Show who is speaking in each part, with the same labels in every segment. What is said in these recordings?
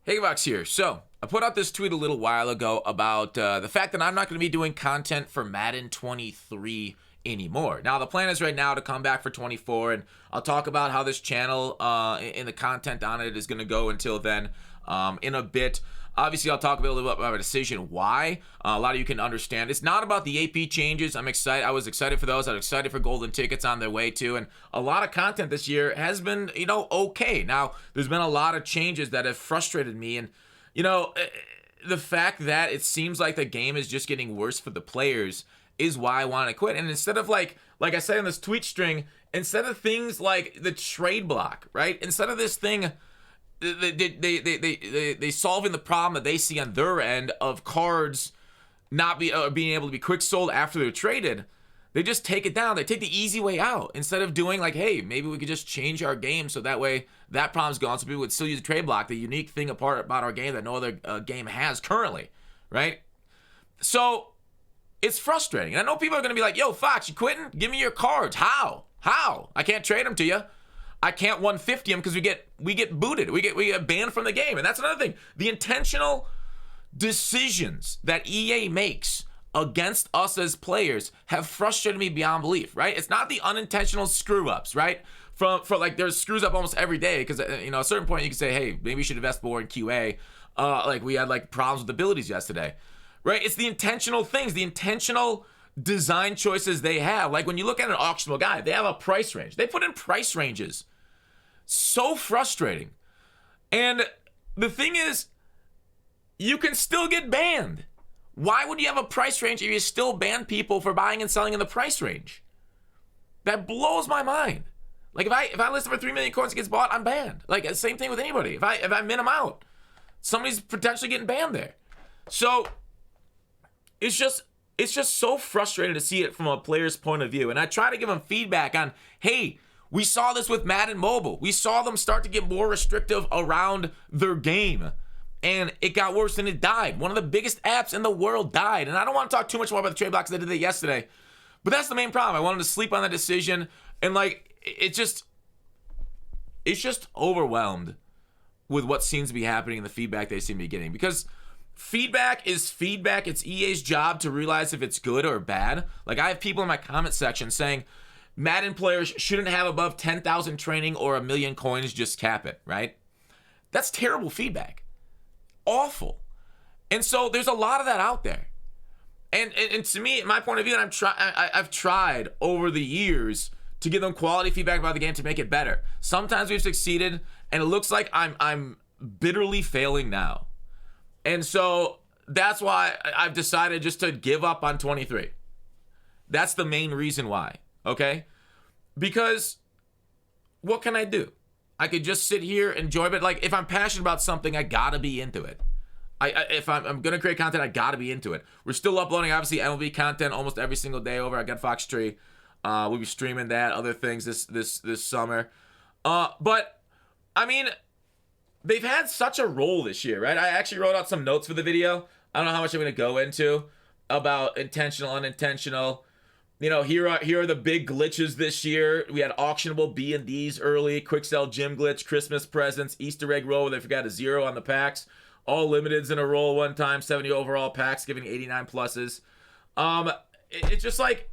Speaker 1: Hey, Vox here. So, I put out this tweet a little while ago about the fact that I'm not going to be doing content for Madden 23 anymore. Now, the plan is right now to come back for 24, and I'll talk about how this channel and the content on it is going to go until then in a bit. Obviously, I'll talk a little bit about my decision why. A lot of you can understand. It's not about the AP changes. I'm excited. I was excited for those. I was excited for golden tickets on their way too. And a lot of content this year has been, okay. Now, there's been a lot of changes that have frustrated me. And, the fact that it seems like the game is just getting worse for the players is why I want to quit. And instead of like I said in this tweet string, instead of things like the trade block, right? Instead of this thing, they solving the problem that they see on their end of cards not being able to be quick sold after they're traded, they just take it down. They take the easy way out instead of doing like, hey, maybe we could just change our game so that way that problem's gone, so people would still use the trade block, the unique thing about our game that no other game has currently, right? So it's frustrating. And I know people are going to be like, yo, Fox, you quitting? Give me your cards. How? I can't trade them to you. I can't 150 them because we get booted. We get banned from the game. And that's another thing. The intentional decisions that EA makes against us as players have frustrated me beyond belief, right? It's not the unintentional screw ups, right? For like there's screws up almost every day because at a certain point you can say, hey, maybe you should invest more in QA. Like we had like problems with abilities yesterday, right? It's the intentional things, the intentional design choices they have. Like when you look at an auctionable guy, they have a price range. They put in price ranges. So frustrating. And the thing is, you can still get banned. Why would you have a price range if you still ban people for buying and selling in the price range? That blows my mind. Like if I list for 3 million coins that gets bought, I'm banned. Like same thing with anybody. If I min them out, somebody's potentially getting banned there. So it's just so frustrating to see it from a player's point of view. And I try to give them feedback on, hey, we saw this with Madden Mobile. We saw them start to get more restrictive around their game. And it got worse and it died. One of the biggest apps in the world died. And I don't want to talk too much more about the trade blocks. I did that yesterday. But that's the main problem. I wanted to sleep on that decision. And it's just overwhelmed with what seems to be happening and the feedback they seem to be getting. Because feedback is feedback. It's EA's job to realize if it's good or bad. Like I have people in my comment section saying, Madden players shouldn't have above 10,000 training or 1 million coins, just cap it, right? That's terrible feedback. Awful. And so there's a lot of that out there. And to me, my point of view, and I've tried over the years to give them quality feedback about the game to make it better. Sometimes we've succeeded, and it looks like I'm bitterly failing now. And so that's why I've decided just to give up on 23. That's the main reason why. Okay? Because what can I do? I could just sit here, enjoy it. Like, if I'm passionate about something, I gotta be into it. If I'm gonna create content, I gotta be into it. We're still uploading, obviously, MLB content almost every single day over at Get Fox Tree. We'll be streaming that, other things this summer. But, I mean, they've had such a role this year, right? I actually wrote out some notes for the video. I don't know how much I'm gonna go into about intentional, unintentional. Here are the big glitches this year. We had auctionable B&Ds early, quick sell gym glitch, Christmas presents, Easter egg roll where they forgot a 0 on the packs. All limiteds in a roll one time, 70 overall packs, giving 89 pluses. It's just like,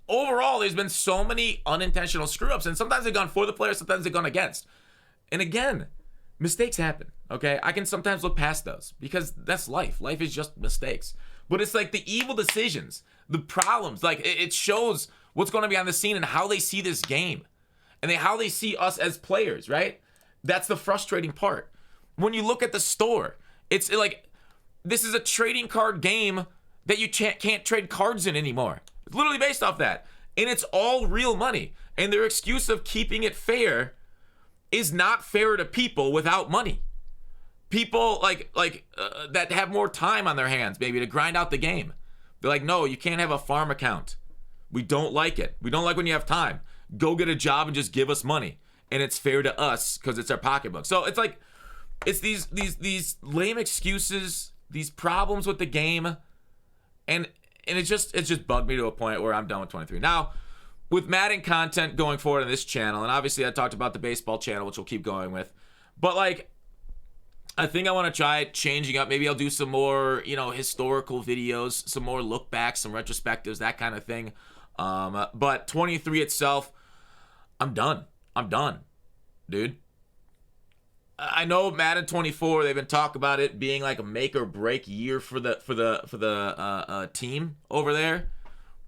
Speaker 1: overall, there's been so many unintentional screw-ups, and sometimes they've gone for the player, sometimes they've gone against. And again, mistakes happen, okay? I can sometimes look past those because that's life. Life is just mistakes. But it's like the evil decisions, the problems, like it shows what's going to be on the scene and how they see this game and how they see us as players, right? That's the frustrating part. When you look at the store, it's like this is a trading card game that you can't trade cards in anymore. It's literally based off that. And it's all real money. And their excuse of keeping it fair is not fair to people without money. People that have more time on their hands, maybe, to grind out the game. They're like, no, you can't have a farm account. We don't like it. We don't like when you have time. Go get a job and just give us money. And it's fair to us because it's our pocketbook. So it's like, it's these lame excuses, these problems with the game. And it just bugged me to a point where I'm done with 23. Now, with Madden content going forward on this channel, and obviously I talked about the baseball channel, which we'll keep going with. But I think I want to try changing up. Maybe I'll do some more, historical videos, some more look backs, some retrospectives, that kind of thing. But 23 itself, I'm done. I'm done, dude. I know Madden 24. They've been talking about it being like a make or break year for the team over there,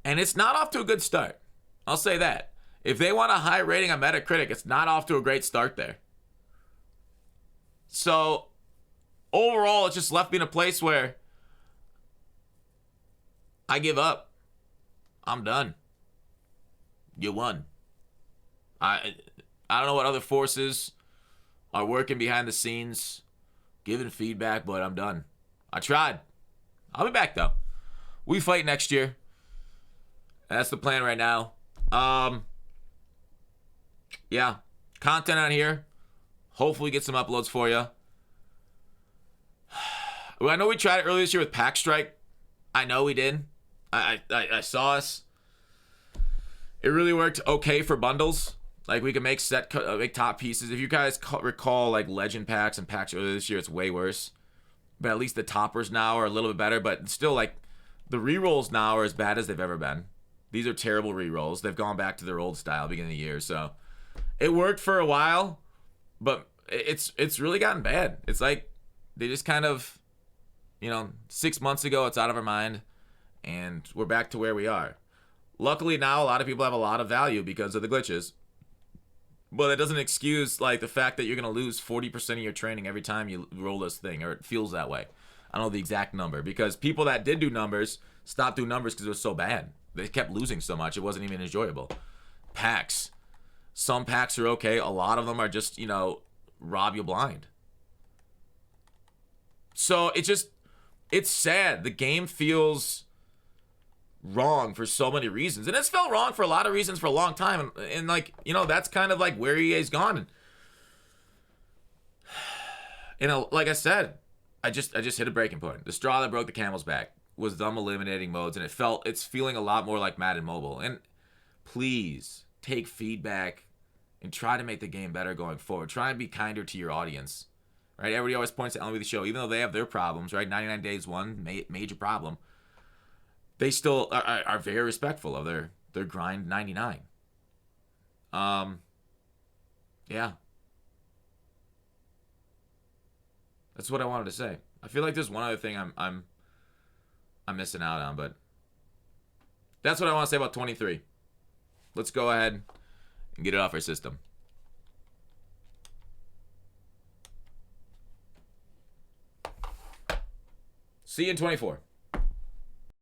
Speaker 1: and it's not off to a good start. I'll say that. If they want a high rating on Metacritic, it's not off to a great start there. So overall, it's just left me in a place where I give up. I'm done. You won. I don't know what other forces are working behind the scenes, giving feedback, but I'm done. I tried. I'll be back though. We fight next year. That's the plan right now. Yeah, content on here. Hopefully get some uploads for you. I know we tried it earlier this year with Pack Strike. I know we did. I saw us. It really worked okay for bundles. Like, we can make make top pieces. If you guys recall, like, legend packs and packs earlier this year, it's way worse. But at least the toppers now are a little bit better. But still, like, the rerolls now are as bad as they've ever been. These are terrible rerolls. They've gone back to their old style beginning of the year. So it worked for a while, but it's really gotten bad. It's like they just kind of, 6 months ago, it's out of our mind, and we're back to where we are. Luckily now, a lot of people have a lot of value because of the glitches. But that doesn't excuse, like, the fact that you're going to lose 40% of your training every time you roll this thing, or it feels that way. I don't know the exact number, because people that did do numbers stopped doing numbers because it was so bad. They kept losing so much, it wasn't even enjoyable. Packs. Some packs are okay. A lot of them are just, rob you blind. So it's sad. The game feels wrong for so many reasons, and it's felt wrong for a lot of reasons for a long time, and like, that's kind of like where EA's gone. And like I said, I just hit a breaking point. The straw that broke the camel's back was them eliminating modes, and it's feeling a lot more like Madden Mobile. And please take feedback and try to make the game better going forward. Try and be kinder to your audience, right? Everybody always points to MLB The Show, even though they have their problems, right? 99 Days one major problem. They still are very respectful of their grind 99. Yeah. That's what I wanted to say. I feel like there's one other thing I'm missing out on, but that's what I want to say about 23. Let's go ahead and get it off our system. See you in 24.